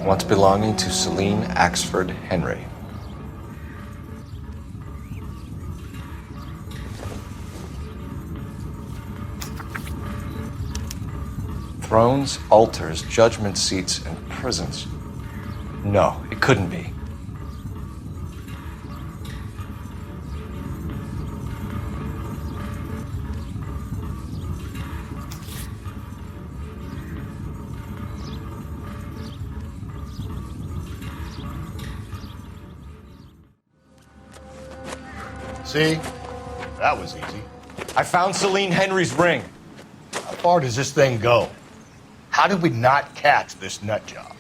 once belonging to Celine Axford Henry. Thrones, altars, judgment seats, and prisons. No, it couldn't be. See? That was easy. I found Celine Henry's ring. How far does this thing go? How did we not catch this nut job?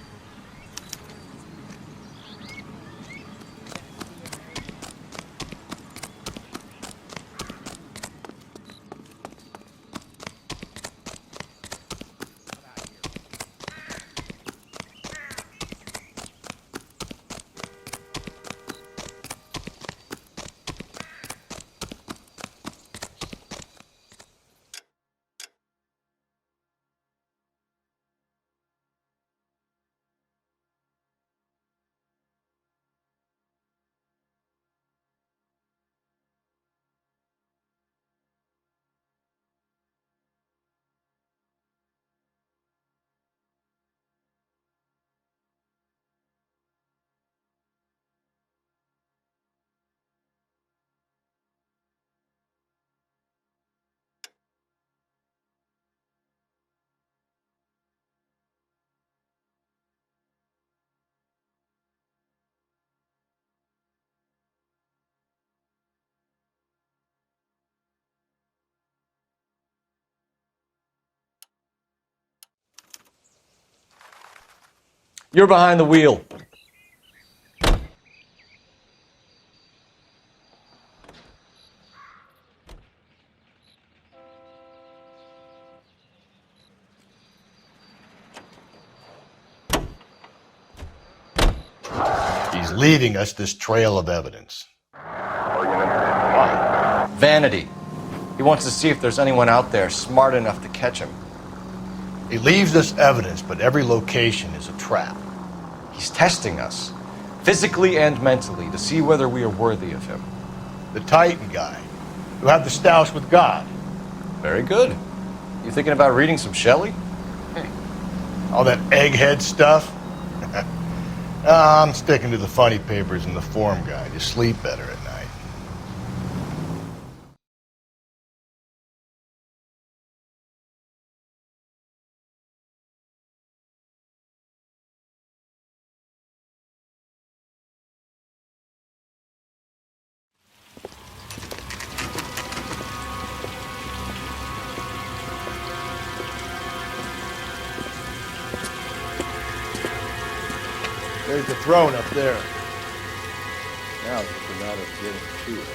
You're behind the wheel. He's leaving us this trail of evidence. Why? Vanity. He wants to see if there's anyone out there smart enough to catch him. He leaves us evidence, but every location is a trap. He's testing us, physically and mentally, to see whether we are worthy of him. The Titan guy, who had the stoush with God. Very good. You thinking about reading some Shelley? All that egghead stuff? I'm sticking to the funny papers and the form guide. You sleep better at night. There's the throne up there. Now it's just a matter of getting to it.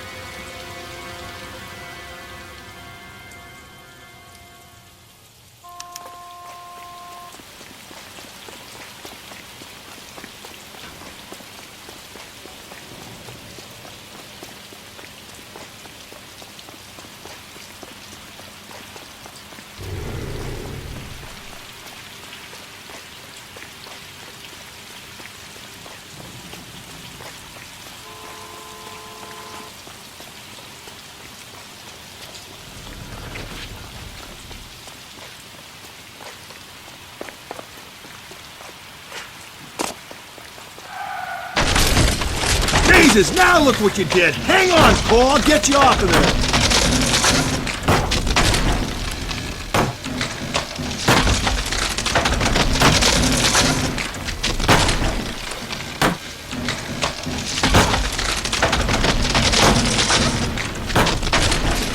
Jesus, now look what you did! Hang on, Paul, I'll get you off of there!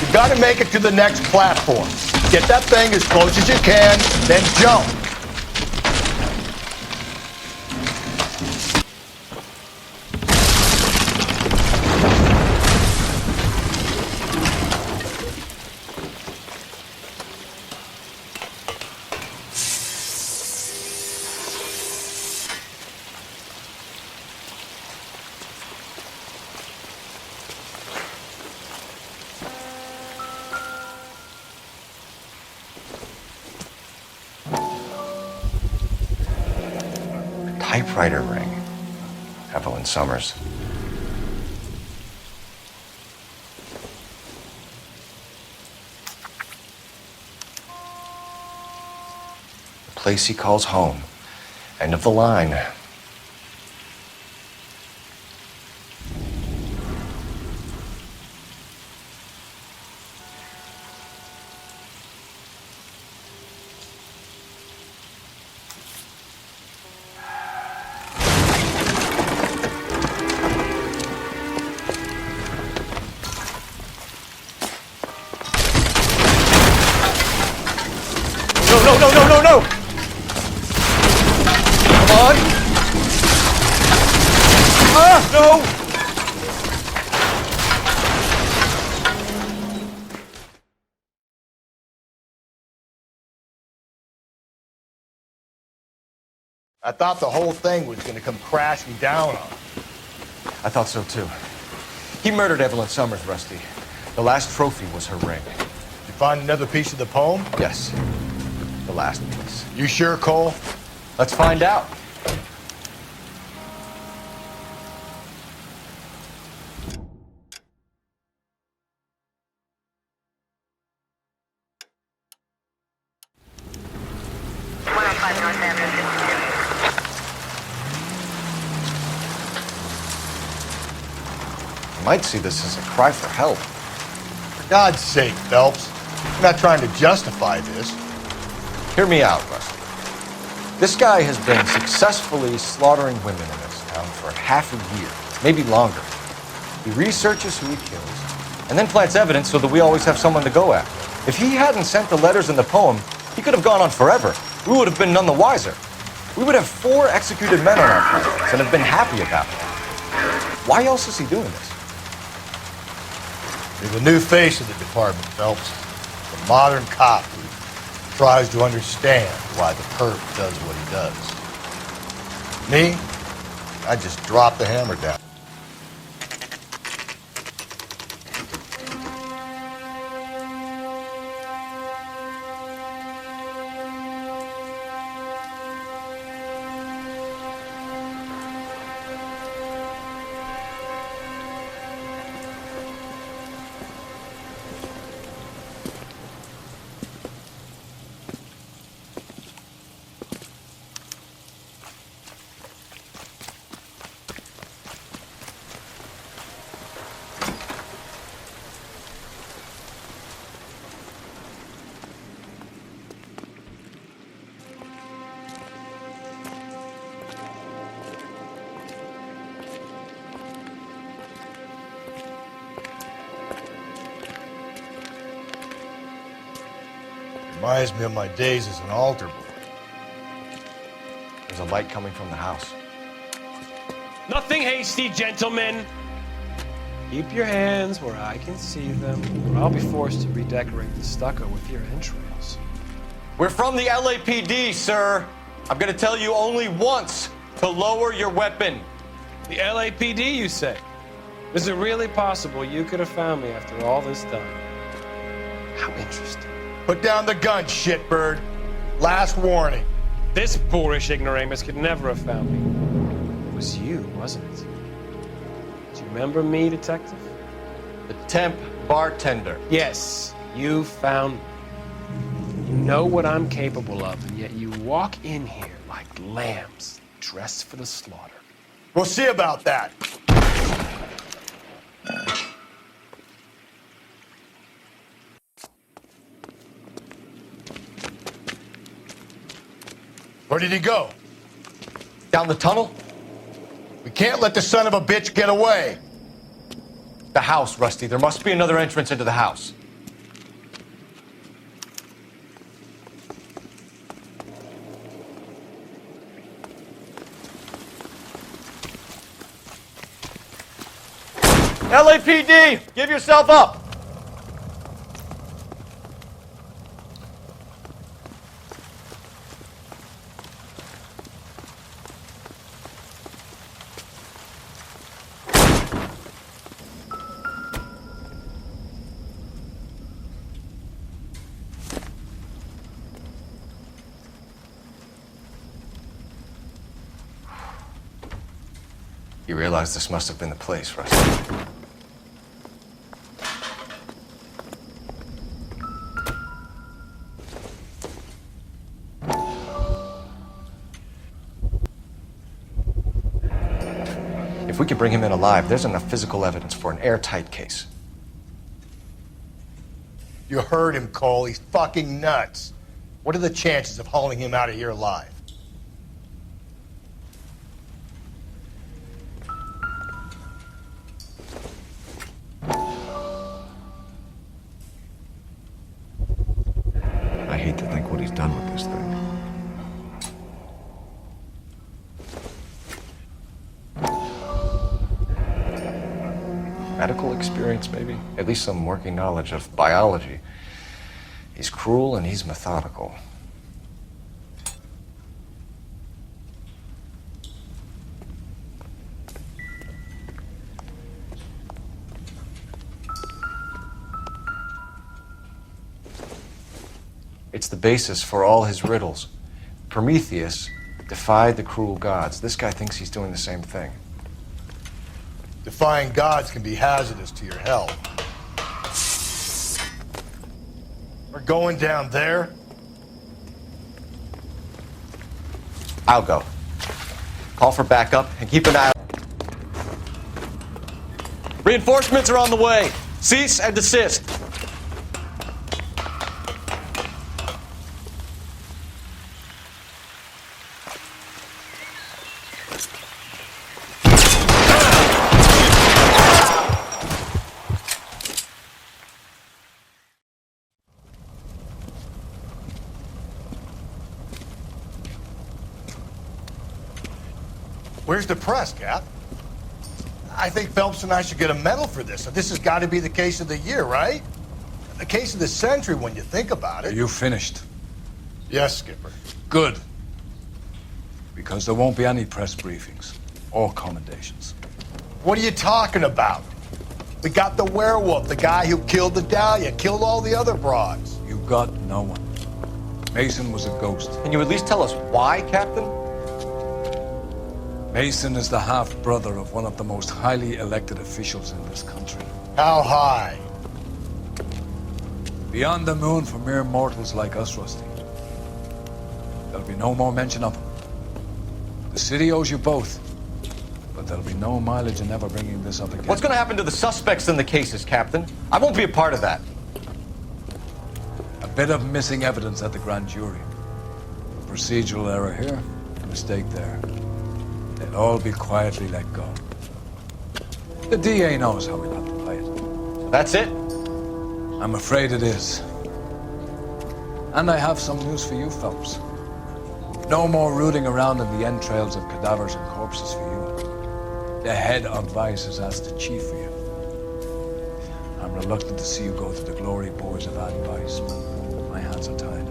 You gotta make it to the next platform. Get that thing as close as you can, then jump. typewriter ring. Evelyn Summers. The place he calls home. End of the line. No! Come on! Ah, no! I thought the whole thing was gonna come crashing down on him. I thought so too. He murdered Evelyn Summers, Rusty. The last trophy was her ring. Did you find another piece of the poem? Yes. The last piece. You sure, Cole? Let's find out. You might see this as a cry for help. For God's sake, Phelps. I'm not trying to justify this. Hear me out, Rusty. This guy has been successfully slaughtering women in this town for half a year, maybe longer. He researches who he kills, and then plants evidence so that we always have someone to go after. If he hadn't sent the letters in the poem, he could have gone on forever. We would have been none the wiser. We would have 4 executed men on our hands and have been happy about it. Why else is he doing this? You're the new face of the department, Phelps. The modern cop who tries to understand why the perp does what he does. Me? I just drop the hammer down. Reminds me of my days as an altar boy. There's a light coming from the house. Nothing hasty, gentlemen. Keep your hands where I can see them, or I'll be forced to redecorate the stucco with your entrails. We're from the LAPD, sir. I'm gonna tell you only once to lower your weapon. The LAPD, you say? Is it really possible you could have found me after all this time? How interesting. Put down the gun, shitbird. Last warning. This boorish ignoramus could never have found me. It was you, wasn't it? Do you remember me, detective? The temp bartender. Yes, you found me. You know what I'm capable of, and yet you walk in here like lambs dressed for the slaughter. We'll see about that. Where did he go? Down the tunnel? We can't let the son of a bitch get away. The house, Rusty. There must be another entrance into the house. LAPD, give yourself up. You realize this must have been the place, Rusty. If we could bring him in alive, there's enough physical evidence for an airtight case. You heard him, Cole. He's fucking nuts. What are the chances of hauling him out of here alive? I hate to think what he's done with this thing. Medical experience, maybe? At least some working knowledge of biology. He's cruel and he's methodical. It's the basis for all his riddles. Prometheus defied the cruel gods. This guy thinks he's doing the same thing. Defying gods can be hazardous to your health. We're going down there. I'll go. Call for backup and keep an eye out. Reinforcements are on the way. Cease and desist. Where's the press, Cap? I think Phelps and I should get a medal for this. This has got to be the case of the year, right? The case of the century when you think about Are it. you finished? Yes, Skipper. Good. Because there won't be any press briefings or commendations. What are you talking about? We got the werewolf, the guy who killed the Dahlia, killed all the other broads. You got no one. Mason was a ghost. Can you at least tell us why, Captain? Mason is the half-brother of one of the most highly elected officials in this country. How high? Beyond the moon for mere mortals like us, Rusty. There'll be no more mention of him. The city owes you both, but there'll be no mileage in ever bringing this up again. What's going to happen to the suspects in the cases, Captain? I won't be a part of that. A bit of missing evidence at the grand jury. A procedural error here, a mistake there. They'll all be quietly let go. The DA knows how we'll have to play it. That's it? I'm afraid it is. And I have some news for you, Phelps. No more rooting around in the entrails of cadavers and corpses for you. The head of Vice has asked the chief for you. I'm reluctant to see you go to the glory boards of advice, but my hands are tied.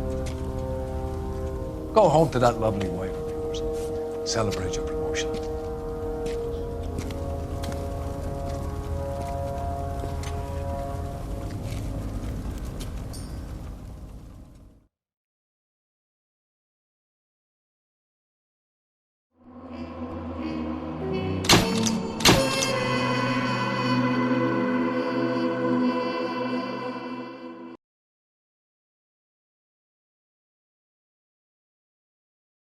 Go home to that lovely wife of yours. Celebrate your promotion.